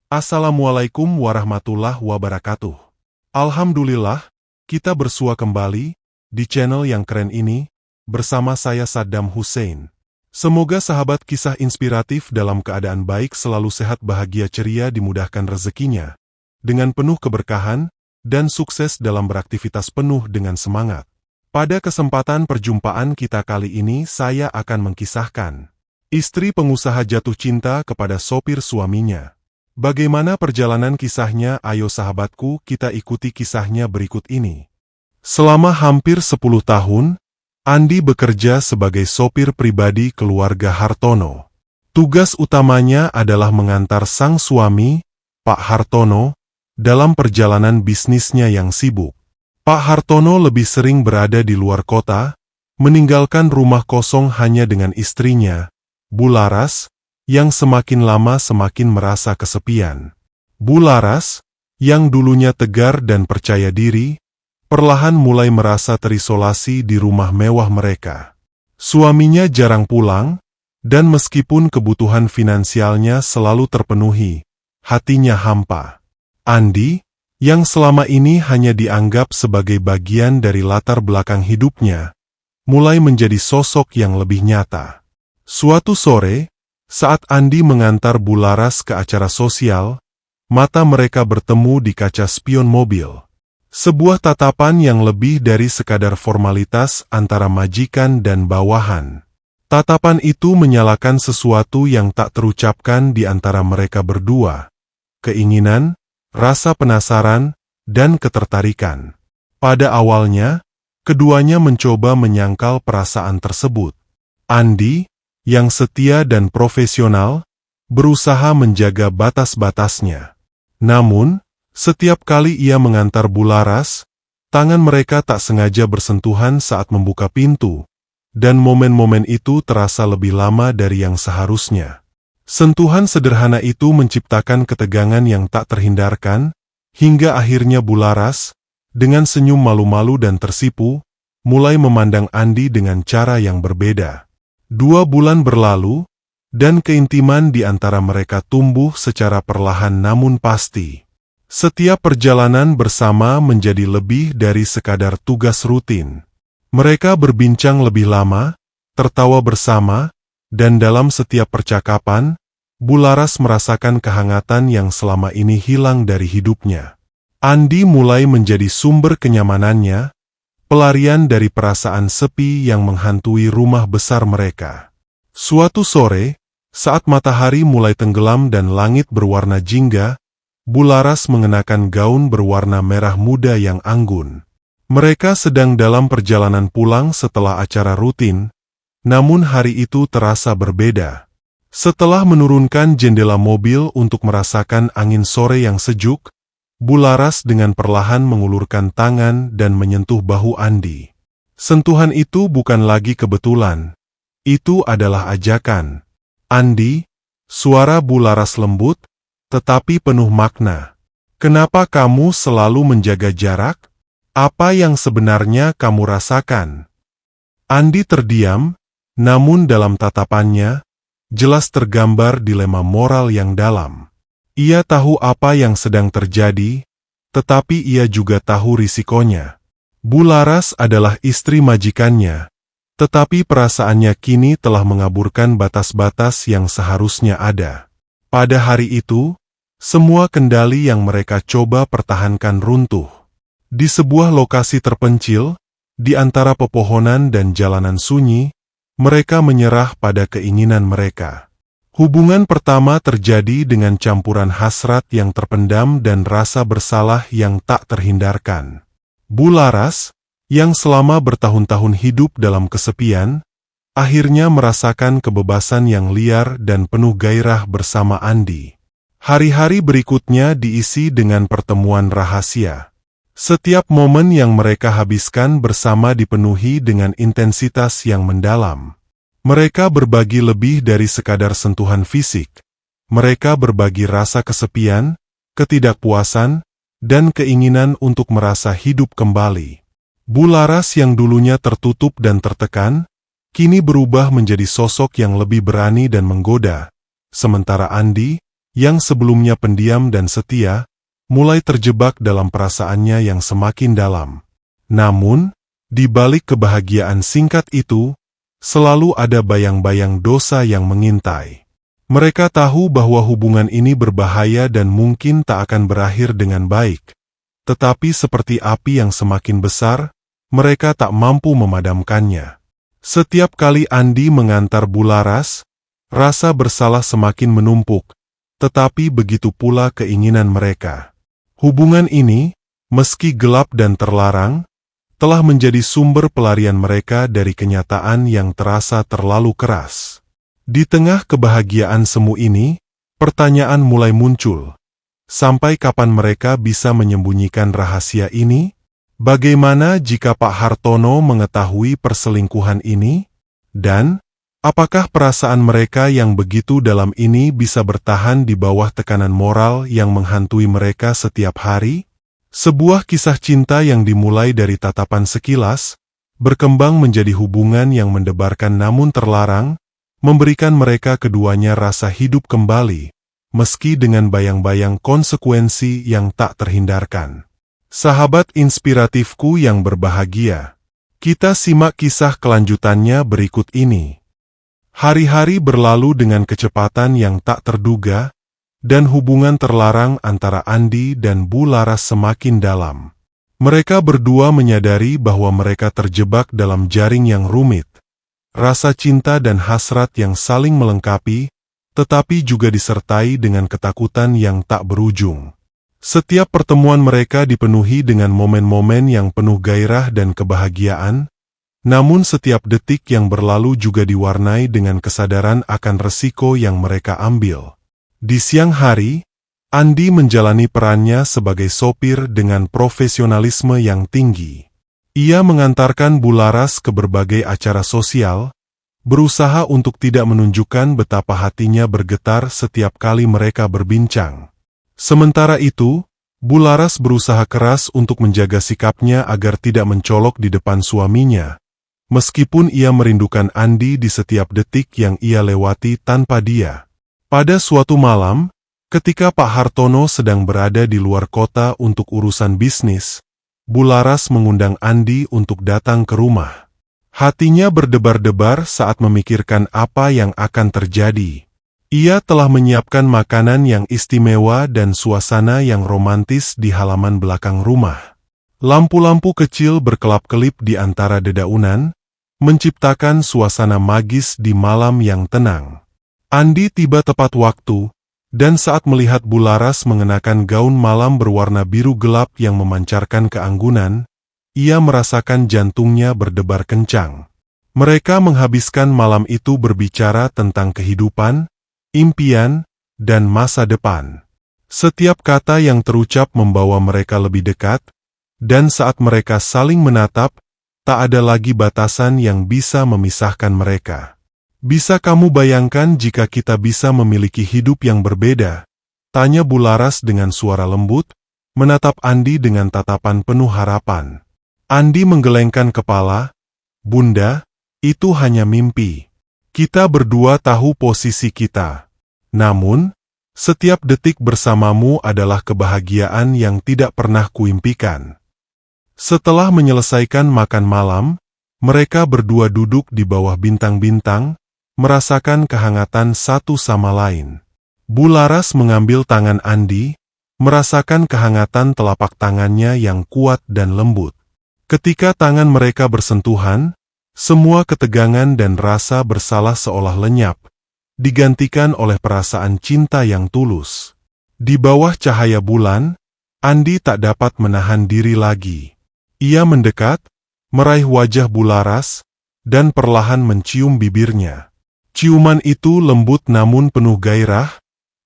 Assalamualaikum warahmatullahi wabarakatuh. Alhamdulillah, kita bersua kembali di channel yang keren ini bersama saya Saddam Hussein. Semoga sahabat kisah inspiratif dalam keadaan baik, selalu sehat, bahagia, ceria, dimudahkan rezekinya, dengan penuh keberkahan, dan sukses dalam beraktivitas penuh dengan semangat. Pada kesempatan perjumpaan kita kali ini, saya akan mengkisahkan istri pengusaha jatuh cinta kepada sopir suaminya. Bagaimana perjalanan kisahnya? Ayo sahabatku, kita ikuti kisahnya berikut ini. Selama hampir 10 tahun, Andi bekerja sebagai sopir pribadi keluarga Hartono. Tugas utamanya adalah mengantar sang suami, Pak Hartono, dalam perjalanan bisnisnya yang sibuk. Pak Hartono lebih sering berada di luar kota, meninggalkan rumah kosong hanya dengan istrinya, Bu Laras, yang semakin lama semakin merasa kesepian. Bu Laras, yang dulunya tegar dan percaya diri, perlahan mulai merasa terisolasi di rumah mewah mereka. Suaminya jarang pulang, dan meskipun kebutuhan finansialnya selalu terpenuhi, hatinya hampa. Andi, yang selama ini hanya dianggap sebagai bagian dari latar belakang hidupnya, mulai menjadi sosok yang lebih nyata. Suatu sore, saat Andi mengantar Bu Laras ke acara sosial, mata mereka bertemu di kaca spion mobil. Sebuah tatapan yang lebih dari sekadar formalitas antara majikan dan bawahan. Tatapan itu menyalakan sesuatu yang tak terucapkan di antara mereka berdua. Keinginan, rasa penasaran, dan ketertarikan. Pada awalnya, keduanya mencoba menyangkal perasaan tersebut. Andi, yang setia dan profesional, berusaha menjaga batas-batasnya. Namun, setiap kali ia mengantar Bu Laras, tangan mereka tak sengaja bersentuhan saat membuka pintu, dan momen-momen itu terasa lebih lama dari yang seharusnya. Sentuhan sederhana itu menciptakan ketegangan yang tak terhindarkan, hingga akhirnya Bu Laras, dengan senyum malu-malu dan tersipu, mulai memandang Andi dengan cara yang berbeda. 2 bulan berlalu, dan keintiman di antara mereka tumbuh secara perlahan namun pasti. Setiap perjalanan bersama menjadi lebih dari sekadar tugas rutin. Mereka berbincang lebih lama, tertawa bersama, dan dalam setiap percakapan, Bu Laras merasakan kehangatan yang selama ini hilang dari hidupnya. Andi mulai menjadi sumber kenyamanannya, pelarian dari perasaan sepi yang menghantui rumah besar mereka. Suatu sore, saat matahari mulai tenggelam dan langit berwarna jingga, Bu Laras mengenakan gaun berwarna merah muda yang anggun. Mereka sedang dalam perjalanan pulang setelah acara rutin, namun hari itu terasa berbeda. Setelah menurunkan jendela mobil untuk merasakan angin sore yang sejuk, Bu Laras dengan perlahan mengulurkan tangan dan menyentuh bahu Andi. Sentuhan itu bukan lagi kebetulan. Itu adalah ajakan. Andi, suara Bu Laras lembut, tetapi penuh makna. Kenapa kamu selalu menjaga jarak? Apa yang sebenarnya kamu rasakan? Andi terdiam, namun dalam tatapannya, jelas tergambar dilema moral yang dalam. Ia tahu apa yang sedang terjadi, tetapi ia juga tahu risikonya. Bu Laras adalah istri majikannya, tetapi perasaannya kini telah mengaburkan batas-batas yang seharusnya ada. Pada hari itu, semua kendali yang mereka coba pertahankan runtuh. Di sebuah lokasi terpencil, di antara pepohonan dan jalanan sunyi, mereka menyerah pada keinginan mereka. Hubungan pertama terjadi dengan campuran hasrat yang terpendam dan rasa bersalah yang tak terhindarkan. Bu Laras, yang selama bertahun-tahun hidup dalam kesepian, akhirnya merasakan kebebasan yang liar dan penuh gairah bersama Andi. Hari-hari berikutnya diisi dengan pertemuan rahasia. Setiap momen yang mereka habiskan bersama dipenuhi dengan intensitas yang mendalam. Mereka berbagi lebih dari sekadar sentuhan fisik. Mereka berbagi rasa kesepian, ketidakpuasan, dan keinginan untuk merasa hidup kembali. Bu Laras yang dulunya tertutup dan tertekan, kini berubah menjadi sosok yang lebih berani dan menggoda, sementara Andi, yang sebelumnya pendiam dan setia, mulai terjebak dalam perasaannya yang semakin dalam. Namun, di balik kebahagiaan singkat itu, selalu ada bayang-bayang dosa yang mengintai. Mereka tahu bahwa hubungan ini berbahaya dan mungkin tak akan berakhir dengan baik. Tetapi seperti api yang semakin besar, mereka tak mampu memadamkannya. Setiap kali Andi mengantar Bularas, rasa bersalah semakin menumpuk, tetapi begitu pula keinginan mereka. Hubungan ini, meski gelap dan terlarang, telah menjadi sumber pelarian mereka dari kenyataan yang terasa terlalu keras. Di tengah kebahagiaan semu ini, pertanyaan mulai muncul. Sampai kapan mereka bisa menyembunyikan rahasia ini? Bagaimana jika Pak Hartono mengetahui perselingkuhan ini? Dan, apakah perasaan mereka yang begitu dalam ini bisa bertahan di bawah tekanan moral yang menghantui mereka setiap hari? Sebuah kisah cinta yang dimulai dari tatapan sekilas, berkembang menjadi hubungan yang mendebarkan namun terlarang, memberikan mereka keduanya rasa hidup kembali, meski dengan bayang-bayang konsekuensi yang tak terhindarkan. Sahabat inspiratifku yang berbahagia, kita simak kisah kelanjutannya berikut ini. Hari-hari berlalu dengan kecepatan yang tak terduga, dan hubungan terlarang antara Andi dan Bularas semakin dalam. Mereka berdua menyadari bahwa mereka terjebak dalam jaring yang rumit. Rasa cinta dan hasrat yang saling melengkapi, tetapi juga disertai dengan ketakutan yang tak berujung. Setiap pertemuan mereka dipenuhi dengan momen-momen yang penuh gairah dan kebahagiaan, namun setiap detik yang berlalu juga diwarnai dengan kesadaran akan resiko yang mereka ambil. Di siang hari, Andi menjalani perannya sebagai sopir dengan profesionalisme yang tinggi. Ia mengantarkan Bularas ke berbagai acara sosial, berusaha untuk tidak menunjukkan betapa hatinya bergetar setiap kali mereka berbincang. Sementara itu, Bularas berusaha keras untuk menjaga sikapnya agar tidak mencolok di depan suaminya, meskipun ia merindukan Andi di setiap detik yang ia lewati tanpa dia. Pada suatu malam, ketika Pak Hartono sedang berada di luar kota untuk urusan bisnis, Bularas mengundang Andi untuk datang ke rumah. Hatinya berdebar-debar saat memikirkan apa yang akan terjadi. Ia telah menyiapkan makanan yang istimewa dan suasana yang romantis di halaman belakang rumah. Lampu-lampu kecil berkelap-kelip di antara dedaunan, menciptakan suasana magis di malam yang tenang. Andi tiba tepat waktu, dan saat melihat Bularas mengenakan gaun malam berwarna biru gelap yang memancarkan keanggunan, ia merasakan jantungnya berdebar kencang. Mereka menghabiskan malam itu berbicara tentang kehidupan, impian, dan masa depan. Setiap kata yang terucap membawa mereka lebih dekat, dan saat mereka saling menatap, tak ada lagi batasan yang bisa memisahkan mereka. Bisa kamu bayangkan jika kita bisa memiliki hidup yang berbeda? Tanya Bularas dengan suara lembut, menatap Andi dengan tatapan penuh harapan. Andi menggelengkan kepala, Bunda, itu hanya mimpi. Kita berdua tahu posisi kita. Namun, setiap detik bersamamu adalah kebahagiaan yang tidak pernah kuimpikan. Setelah menyelesaikan makan malam, mereka berdua duduk di bawah bintang-bintang, merasakan kehangatan satu sama lain. Bularas mengambil tangan Andi, merasakan kehangatan telapak tangannya yang kuat dan lembut. Ketika tangan mereka bersentuhan, semua ketegangan dan rasa bersalah seolah lenyap, digantikan oleh perasaan cinta yang tulus. Di bawah cahaya bulan, Andi tak dapat menahan diri lagi. Ia mendekat, meraih wajah Bularas, dan perlahan mencium bibirnya. Ciuman itu lembut namun penuh gairah,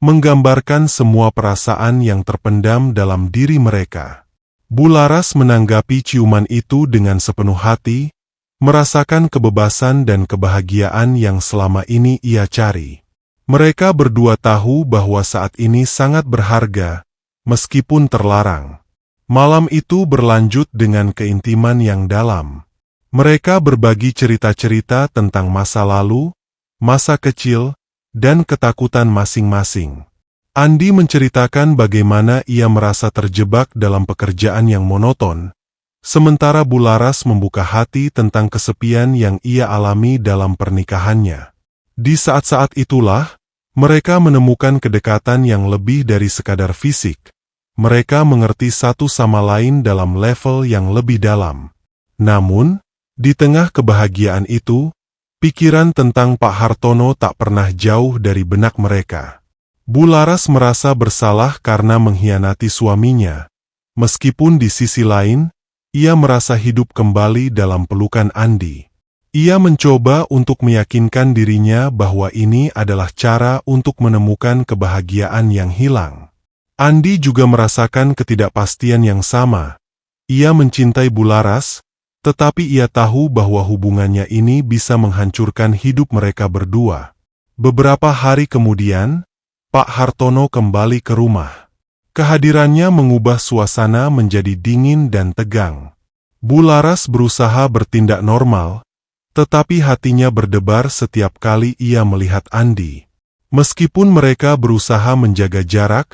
menggambarkan semua perasaan yang terpendam dalam diri mereka. Bularas menanggapi ciuman itu dengan sepenuh hati, merasakan kebebasan dan kebahagiaan yang selama ini ia cari. Mereka berdua tahu bahwa saat ini sangat berharga, meskipun terlarang. Malam itu berlanjut dengan keintiman yang dalam. Mereka berbagi cerita-cerita tentang masa lalu, masa kecil, dan ketakutan masing-masing. Andi menceritakan bagaimana ia merasa terjebak dalam pekerjaan yang monoton, sementara Bularas membuka hati tentang kesepian yang ia alami dalam pernikahannya. Di saat-saat itulah, mereka menemukan kedekatan yang lebih dari sekadar fisik. Mereka mengerti satu sama lain dalam level yang lebih dalam. Namun, di tengah kebahagiaan itu, pikiran tentang Pak Hartono tak pernah jauh dari benak mereka. Bularas merasa bersalah karena mengkhianati suaminya. Meskipun di sisi lain, ia merasa hidup kembali dalam pelukan Andi. Ia mencoba untuk meyakinkan dirinya bahwa ini adalah cara untuk menemukan kebahagiaan yang hilang. Andi juga merasakan ketidakpastian yang sama. Ia mencintai Bularas, tetapi ia tahu bahwa hubungannya ini bisa menghancurkan hidup mereka berdua. Beberapa hari kemudian, Pak Hartono kembali ke rumah. Kehadirannya mengubah suasana menjadi dingin dan tegang. Bularas berusaha bertindak normal, tetapi hatinya berdebar setiap kali ia melihat Andi. Meskipun mereka berusaha menjaga jarak,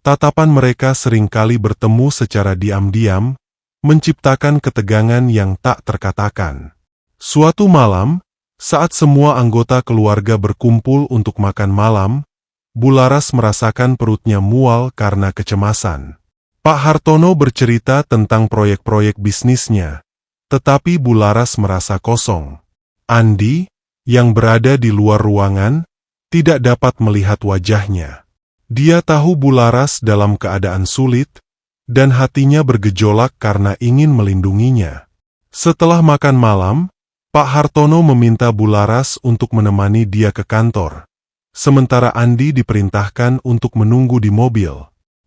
tatapan mereka seringkali bertemu secara diam-diam, menciptakan ketegangan yang tak terkatakan. Suatu malam, saat semua anggota keluarga berkumpul untuk makan malam, Bularas merasakan perutnya mual karena kecemasan. Pak Hartono bercerita tentang proyek-proyek bisnisnya, tetapi Bularas merasa kosong. Andi, yang berada di luar ruangan, tidak dapat melihat wajahnya. Dia tahu Bularas dalam keadaan sulit, dan hatinya bergejolak karena ingin melindunginya. Setelah makan malam, Pak Hartono meminta Bularas untuk menemani dia ke kantor. Sementara Andi diperintahkan untuk menunggu di mobil.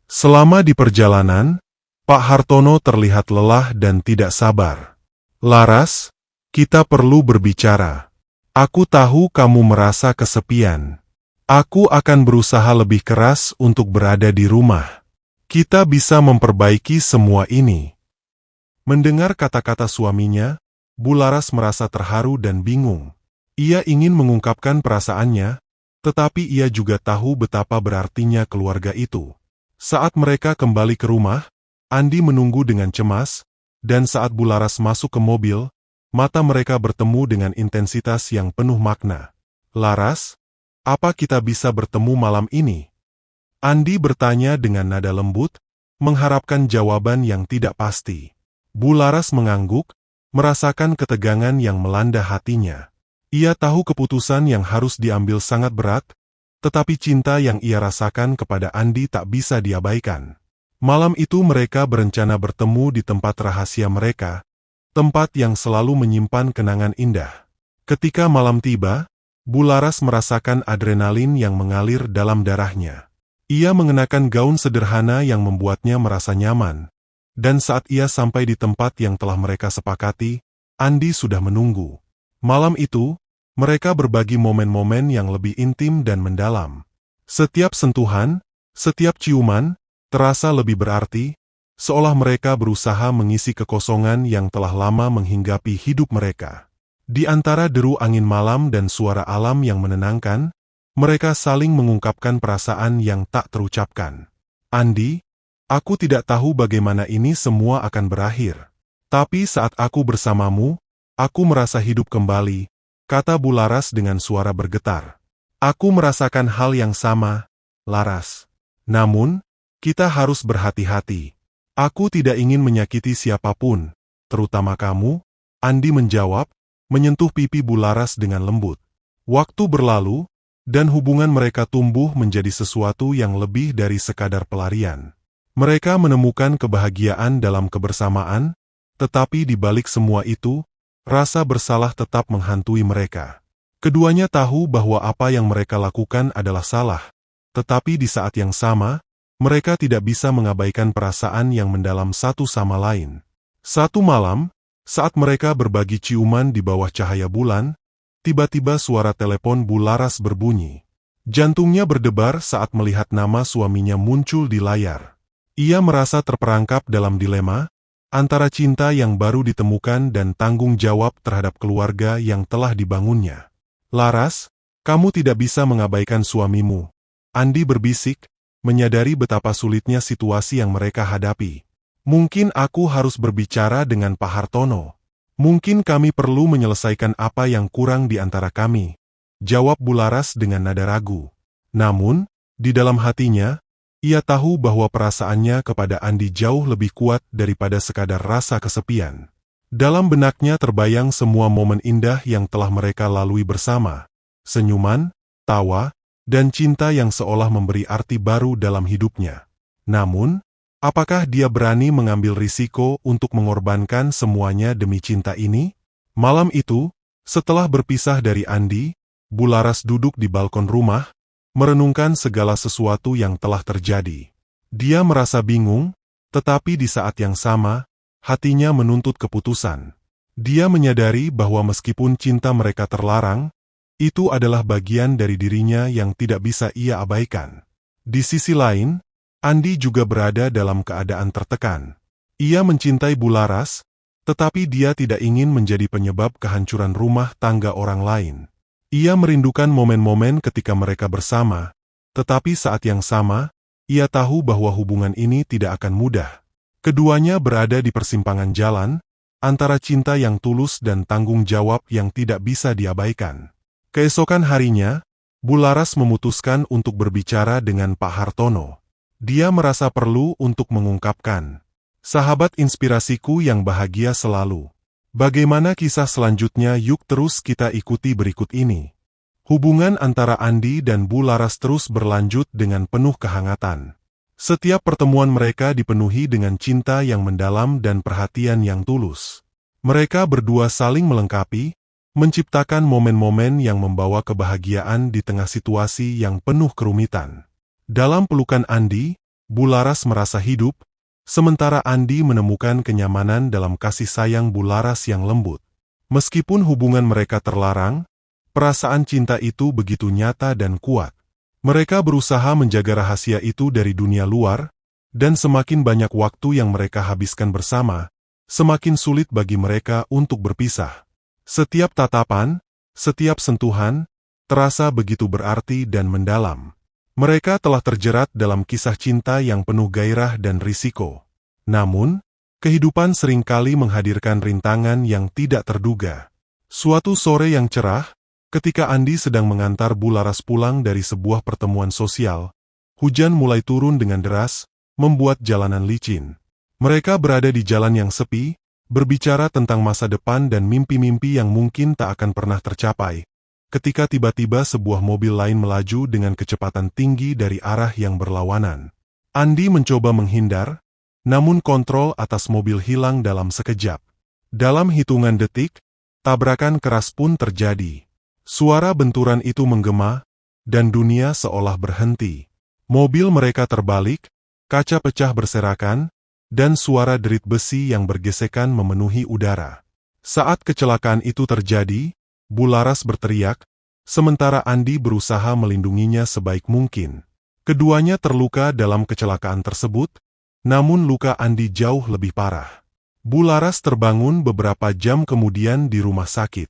Selama di perjalanan, Pak Hartono terlihat lelah dan tidak sabar. "Laras, kita perlu berbicara. Aku tahu kamu merasa kesepian. Aku akan berusaha lebih keras untuk berada di rumah. Kita bisa memperbaiki semua ini." Mendengar kata-kata suaminya, Bularas merasa terharu dan bingung. Ia ingin mengungkapkan perasaannya, tetapi ia juga tahu betapa berartinya keluarga itu. Saat mereka kembali ke rumah, Andi menunggu dengan cemas, dan saat Bularas masuk ke mobil, mata mereka bertemu dengan intensitas yang penuh makna. "Laras, apa kita bisa bertemu malam ini?" Andi bertanya dengan nada lembut, mengharapkan jawaban yang tidak pasti. Bularas mengangguk, merasakan ketegangan yang melanda hatinya. Ia tahu keputusan yang harus diambil sangat berat, tetapi cinta yang ia rasakan kepada Andi tak bisa diabaikan. Malam itu mereka berencana bertemu di tempat rahasia mereka, tempat yang selalu menyimpan kenangan indah. Ketika malam tiba, Bularas merasakan adrenalin yang mengalir dalam darahnya. Ia mengenakan gaun sederhana yang membuatnya merasa nyaman, dan saat ia sampai di tempat yang telah mereka sepakati, Andi sudah menunggu. Malam itu, mereka berbagi momen-momen yang lebih intim dan mendalam. Setiap sentuhan, setiap ciuman, terasa lebih berarti, seolah mereka berusaha mengisi kekosongan yang telah lama menghinggapi hidup mereka. Di antara deru angin malam dan suara alam yang menenangkan, mereka saling mengungkapkan perasaan yang tak terucapkan. "Andi, aku tidak tahu bagaimana ini semua akan berakhir. Tapi saat aku bersamamu, aku merasa hidup kembali," kata Bularas dengan suara bergetar. "Aku merasakan hal yang sama, Laras. Namun, kita harus berhati-hati. Aku tidak ingin menyakiti siapapun, terutama kamu," Andi menjawab, menyentuh pipi Bularas dengan lembut. Waktu berlalu, dan hubungan mereka tumbuh menjadi sesuatu yang lebih dari sekadar pelarian. Mereka menemukan kebahagiaan dalam kebersamaan, tetapi di balik semua itu, rasa bersalah tetap menghantui mereka. Keduanya tahu bahwa apa yang mereka lakukan adalah salah, tetapi di saat yang sama, mereka tidak bisa mengabaikan perasaan yang mendalam satu sama lain. Satu malam, saat mereka berbagi ciuman di bawah cahaya bulan, tiba-tiba suara telepon Bularas berbunyi. Jantungnya berdebar saat melihat nama suaminya muncul di layar. Ia merasa terperangkap dalam dilema, antara cinta yang baru ditemukan dan tanggung jawab terhadap keluarga yang telah dibangunnya. "Laras, kamu tidak bisa mengabaikan suamimu," Andi berbisik, menyadari betapa sulitnya situasi yang mereka hadapi. Mungkin aku harus berbicara dengan Pak Hartono. Mungkin kami perlu menyelesaikan apa yang kurang di antara kami, jawab Bularas dengan nada ragu. Namun, di dalam hatinya, ia tahu bahwa perasaannya kepada Andi jauh lebih kuat daripada sekadar rasa kesepian. Dalam benaknya terbayang semua momen indah yang telah mereka lalui bersama. Senyuman, tawa, dan cinta yang seolah memberi arti baru dalam hidupnya. Namun, apakah dia berani mengambil risiko untuk mengorbankan semuanya demi cinta ini? Malam itu, setelah berpisah dari Andi, Bularas duduk di balkon rumah, merenungkan segala sesuatu yang telah terjadi. Dia merasa bingung, tetapi di saat yang sama, hatinya menuntut keputusan. Dia menyadari bahwa meskipun cinta mereka terlarang, itu adalah bagian dari dirinya yang tidak bisa ia abaikan. Di sisi lain, Andi juga berada dalam keadaan tertekan. Ia mencintai Bularas, tetapi dia tidak ingin menjadi penyebab kehancuran rumah tangga orang lain. Ia merindukan momen-momen ketika mereka bersama, tetapi saat yang sama, ia tahu bahwa hubungan ini tidak akan mudah. Keduanya berada di persimpangan jalan, antara cinta yang tulus dan tanggung jawab yang tidak bisa diabaikan. Keesokan harinya, Bularas memutuskan untuk berbicara dengan Pak Hartono. Dia merasa perlu untuk mengungkapkan, "Sahabat inspirasiku yang bahagia selalu. Bagaimana kisah selanjutnya? Yuk terus kita ikuti berikut ini." Hubungan antara Andi dan Bularas terus berlanjut dengan penuh kehangatan. Setiap pertemuan mereka dipenuhi dengan cinta yang mendalam dan perhatian yang tulus. Mereka berdua saling melengkapi, menciptakan momen-momen yang membawa kebahagiaan di tengah situasi yang penuh kerumitan. Dalam pelukan Andi, Bularas merasa hidup, sementara Andi menemukan kenyamanan dalam kasih sayang Bularas yang lembut. Meskipun hubungan mereka terlarang, perasaan cinta itu begitu nyata dan kuat. Mereka berusaha menjaga rahasia itu dari dunia luar, dan semakin banyak waktu yang mereka habiskan bersama, semakin sulit bagi mereka untuk berpisah. Setiap tatapan, setiap sentuhan, terasa begitu berarti dan mendalam. Mereka telah terjerat dalam kisah cinta yang penuh gairah dan risiko. Namun, kehidupan seringkali menghadirkan rintangan yang tidak terduga. Suatu sore yang cerah, ketika Andi sedang mengantar Bularas pulang dari sebuah pertemuan sosial, hujan mulai turun dengan deras, membuat jalanan licin. Mereka berada di jalan yang sepi, berbicara tentang masa depan dan mimpi-mimpi yang mungkin tak akan pernah tercapai, ketika tiba-tiba sebuah mobil lain melaju dengan kecepatan tinggi dari arah yang berlawanan. Andi mencoba menghindar, namun kontrol atas mobil hilang dalam sekejap. Dalam hitungan detik, tabrakan keras pun terjadi. Suara benturan itu menggema, dan dunia seolah berhenti. Mobil mereka terbalik, kaca pecah berserakan, dan suara derit besi yang bergesekan memenuhi udara. Saat kecelakaan itu terjadi, Bularas berteriak, sementara Andi berusaha melindunginya sebaik mungkin. Keduanya terluka dalam kecelakaan tersebut, namun luka Andi jauh lebih parah. Bularas terbangun beberapa jam kemudian di rumah sakit.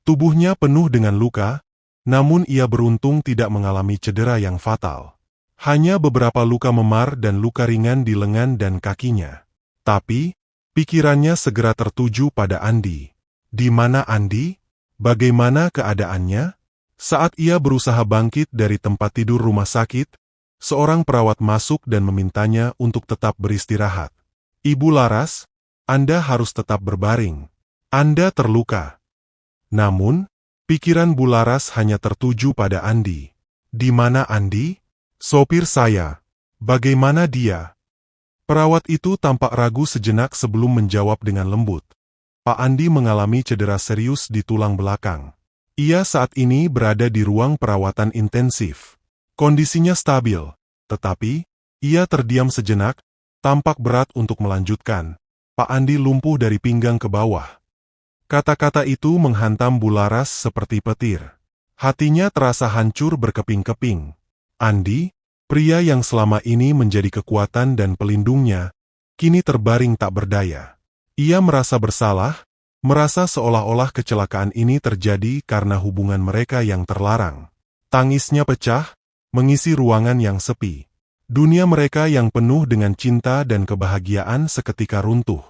Tubuhnya penuh dengan luka, namun ia beruntung tidak mengalami cedera yang fatal. Hanya beberapa luka memar dan luka ringan di lengan dan kakinya. Tapi, pikirannya segera tertuju pada Andi. Di mana Andi? Bagaimana keadaannya? Saat ia berusaha bangkit dari tempat tidur rumah sakit, seorang perawat masuk dan memintanya untuk tetap beristirahat. "Ibu Laras, Anda harus tetap berbaring. Anda terluka." Namun, pikiran Bularas hanya tertuju pada Andi. "Di mana Andi? Sopir saya. Bagaimana dia?" Perawat itu tampak ragu sejenak sebelum menjawab dengan lembut. "Pak Andi mengalami cedera serius di tulang belakang. Ia saat ini berada di ruang perawatan intensif. Kondisinya stabil, tetapi ia terdiam sejenak, tampak berat untuk melanjutkan. Pak Andi lumpuh dari pinggang ke bawah." Kata-kata itu menghantam Bularas seperti petir. Hatinya terasa hancur berkeping-keping. Andi, pria yang selama ini menjadi kekuatan dan pelindungnya, kini terbaring tak berdaya. Ia merasa bersalah, merasa seolah-olah kecelakaan ini terjadi karena hubungan mereka yang terlarang. Tangisnya pecah, mengisi ruangan yang sepi. Dunia mereka yang penuh dengan cinta dan kebahagiaan seketika runtuh.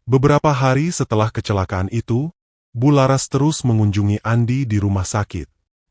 Beberapa hari setelah kecelakaan itu, Bularas terus mengunjungi Andi di rumah sakit.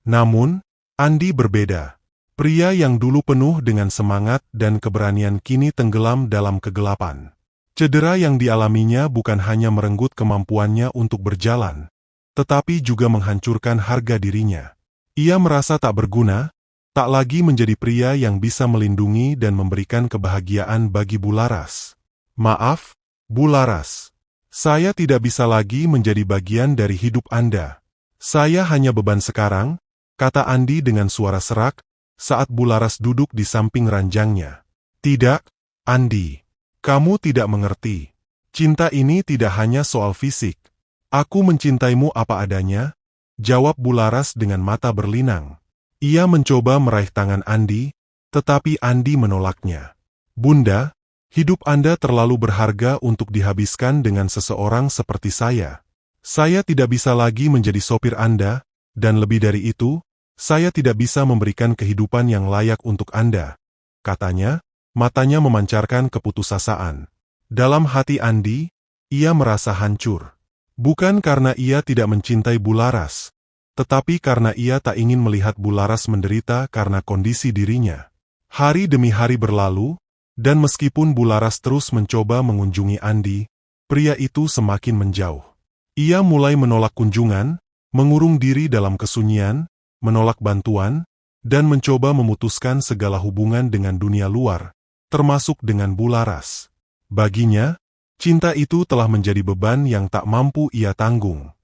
Namun, Andi berbeda. Pria yang dulu penuh dengan semangat dan keberanian kini tenggelam dalam kegelapan. Cedera yang dialaminya bukan hanya merenggut kemampuannya untuk berjalan, tetapi juga menghancurkan harga dirinya. Ia merasa tak berguna, tak lagi menjadi pria yang bisa melindungi dan memberikan kebahagiaan bagi Bularas. Maaf, Bularas. Saya tidak bisa lagi menjadi bagian dari hidup Anda. Saya hanya beban sekarang, kata Andi dengan suara serak, saat Bularas duduk di samping ranjangnya. Tidak, Andi. Kamu tidak mengerti. Cinta ini tidak hanya soal fisik. Aku mencintaimu apa adanya, jawab Bularas dengan mata berlinang. Ia mencoba meraih tangan Andi, tetapi Andi menolaknya. Bunda, hidup Anda terlalu berharga untuk dihabiskan dengan seseorang seperti saya. Saya tidak bisa lagi menjadi sopir Anda, dan lebih dari itu, saya tidak bisa memberikan kehidupan yang layak untuk Anda, katanya, matanya memancarkan keputusasaan. Dalam hati Andi, ia merasa hancur. Bukan karena ia tidak mencintai Bularas, tetapi karena ia tak ingin melihat Bularas menderita karena kondisi dirinya. Hari demi hari berlalu, dan meskipun Bularas terus mencoba mengunjungi Andi, pria itu semakin menjauh. Ia mulai menolak kunjungan, mengurung diri dalam kesunyian, menolak bantuan, dan mencoba memutuskan segala hubungan dengan dunia luar, termasuk dengan Bularas. Baginya, cinta itu telah menjadi beban yang tak mampu ia tanggung.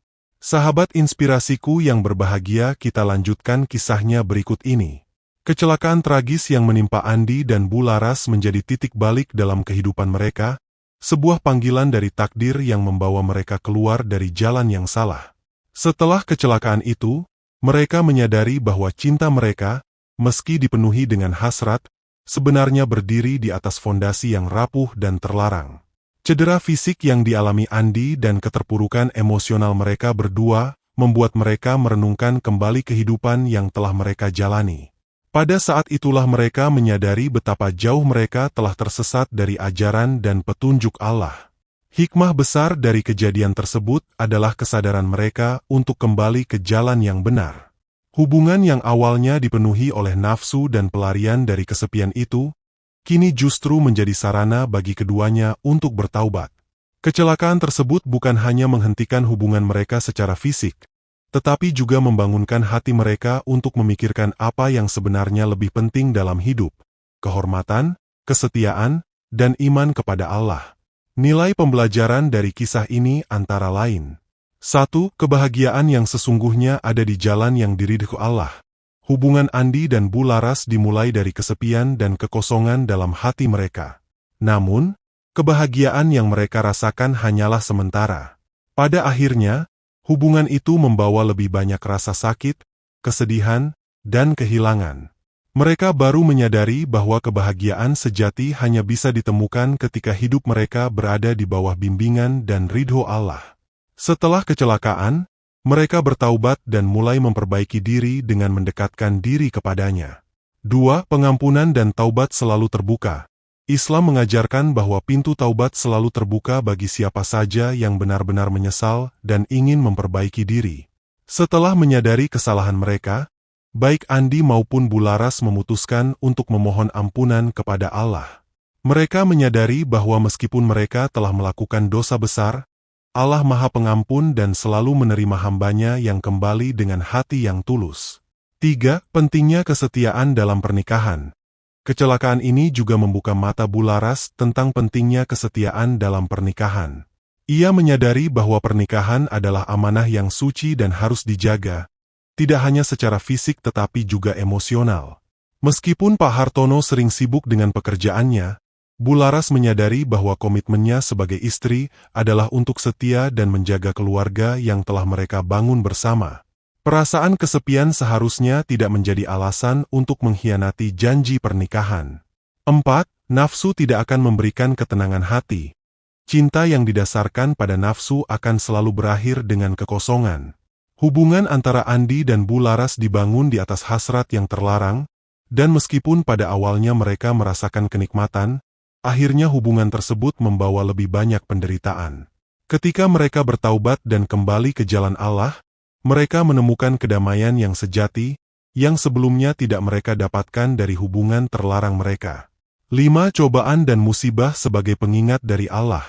Sahabat inspirasiku yang berbahagia, kita lanjutkan kisahnya berikut ini. Kecelakaan tragis yang menimpa Andi dan Bularas menjadi titik balik dalam kehidupan mereka, sebuah panggilan dari takdir yang membawa mereka keluar dari jalan yang salah. Setelah kecelakaan itu, mereka menyadari bahwa cinta mereka, meski dipenuhi dengan hasrat, sebenarnya berdiri di atas fondasi yang rapuh dan terlarang. Cedera fisik yang dialami Andi dan keterpurukan emosional mereka berdua membuat mereka merenungkan kembali kehidupan yang telah mereka jalani. Pada saat itulah mereka menyadari betapa jauh mereka telah tersesat dari ajaran dan petunjuk Allah. Hikmah besar dari kejadian tersebut adalah kesadaran mereka untuk kembali ke jalan yang benar. Hubungan yang awalnya dipenuhi oleh nafsu dan pelarian dari kesepian itu, kini justru menjadi sarana bagi keduanya untuk bertaubat. Kecelakaan tersebut bukan hanya menghentikan hubungan mereka secara fisik, tetapi juga membangunkan hati mereka untuk memikirkan apa yang sebenarnya lebih penting dalam hidup: kehormatan, kesetiaan, dan iman kepada Allah. Nilai pembelajaran dari kisah ini antara lain: 1. Kebahagiaan yang sesungguhnya ada di jalan yang diridhoi Allah. Hubungan Andi dan Bularas dimulai dari kesepian dan kekosongan dalam hati mereka. Namun, kebahagiaan yang mereka rasakan hanyalah sementara. Pada akhirnya, hubungan itu membawa lebih banyak rasa sakit, kesedihan, dan kehilangan. Mereka baru menyadari bahwa kebahagiaan sejati hanya bisa ditemukan ketika hidup mereka berada di bawah bimbingan dan ridho Allah. Setelah kecelakaan, mereka bertaubat dan mulai memperbaiki diri dengan mendekatkan diri kepadanya. 2. Pengampunan dan taubat selalu terbuka. Islam mengajarkan bahwa pintu taubat selalu terbuka bagi siapa saja yang benar-benar menyesal dan ingin memperbaiki diri. Setelah menyadari kesalahan mereka, baik Andi maupun Bularas memutuskan untuk memohon ampunan kepada Allah. Mereka menyadari bahwa meskipun mereka telah melakukan dosa besar, Allah Maha Pengampun dan selalu menerima hambanya yang kembali dengan hati yang tulus. 3. Pentingnya kesetiaan dalam pernikahan. Kecelakaan ini juga membuka mata Bularas tentang pentingnya kesetiaan dalam pernikahan. Ia menyadari bahwa pernikahan adalah amanah yang suci dan harus dijaga, tidak hanya secara fisik tetapi juga emosional. Meskipun Pak Hartono sering sibuk dengan pekerjaannya, Bularas menyadari bahwa komitmennya sebagai istri adalah untuk setia dan menjaga keluarga yang telah mereka bangun bersama. Perasaan kesepian seharusnya tidak menjadi alasan untuk mengkhianati janji pernikahan. 4. Nafsu tidak akan memberikan ketenangan hati. Cinta yang didasarkan pada nafsu akan selalu berakhir dengan kekosongan. Hubungan antara Andi dan Bularas dibangun di atas hasrat yang terlarang, Dan meskipun pada awalnya mereka merasakan kenikmatan, akhirnya hubungan tersebut membawa lebih banyak penderitaan. Ketika mereka bertaubat dan kembali ke jalan Allah, mereka menemukan kedamaian yang sejati, yang sebelumnya tidak mereka dapatkan dari hubungan terlarang mereka. 5. Cobaan dan musibah sebagai pengingat dari Allah.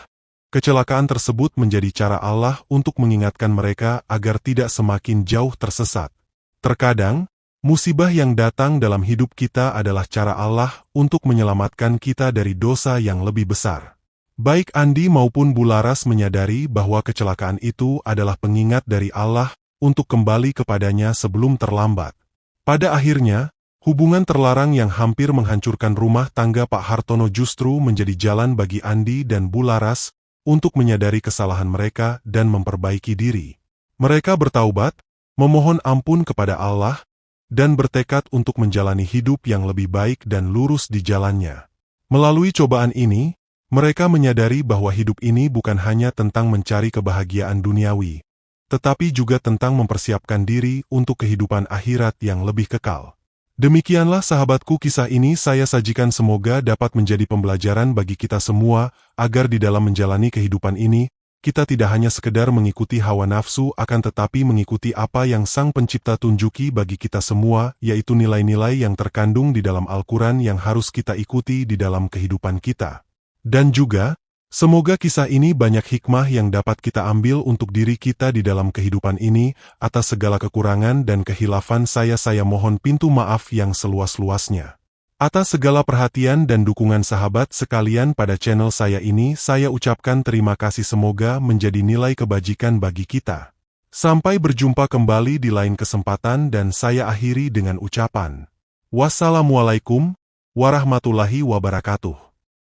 Kecelakaan tersebut menjadi cara Allah untuk mengingatkan mereka agar tidak semakin jauh tersesat. Terkadang, musibah yang datang dalam hidup kita adalah cara Allah untuk menyelamatkan kita dari dosa yang lebih besar. Baik Andi maupun Bularas menyadari bahwa kecelakaan itu adalah pengingat dari Allah untuk kembali kepadanya sebelum terlambat. Pada akhirnya, hubungan terlarang yang hampir menghancurkan rumah tangga Pak Hartono justru menjadi jalan bagi Andi dan Bularas untuk menyadari kesalahan mereka dan memperbaiki diri. Mereka bertaubat, memohon ampun kepada Allah, dan bertekad untuk menjalani hidup yang lebih baik dan lurus di jalannya. Melalui cobaan ini, mereka menyadari bahwa hidup ini bukan hanya tentang mencari kebahagiaan duniawi, tetapi juga tentang mempersiapkan diri untuk kehidupan akhirat yang lebih kekal. Demikianlah sahabatku, kisah ini saya sajikan, semoga dapat menjadi pembelajaran bagi kita semua, agar di dalam menjalani kehidupan ini, kita tidak hanya sekedar mengikuti hawa nafsu, akan tetapi mengikuti apa yang Sang Pencipta tunjuki bagi kita semua, yaitu nilai-nilai yang terkandung di dalam Al-Quran yang harus kita ikuti di dalam kehidupan kita. Dan juga, semoga kisah ini banyak hikmah yang dapat kita ambil untuk diri kita di dalam kehidupan ini. Atas segala kekurangan dan kehilafan saya mohon pintu maaf yang seluas-luasnya. Atas segala perhatian dan dukungan sahabat sekalian pada channel saya ini, saya ucapkan terima kasih, semoga menjadi nilai kebajikan bagi kita. Sampai berjumpa kembali di lain kesempatan, dan saya akhiri dengan ucapan, wassalamualaikum warahmatullahi wabarakatuh.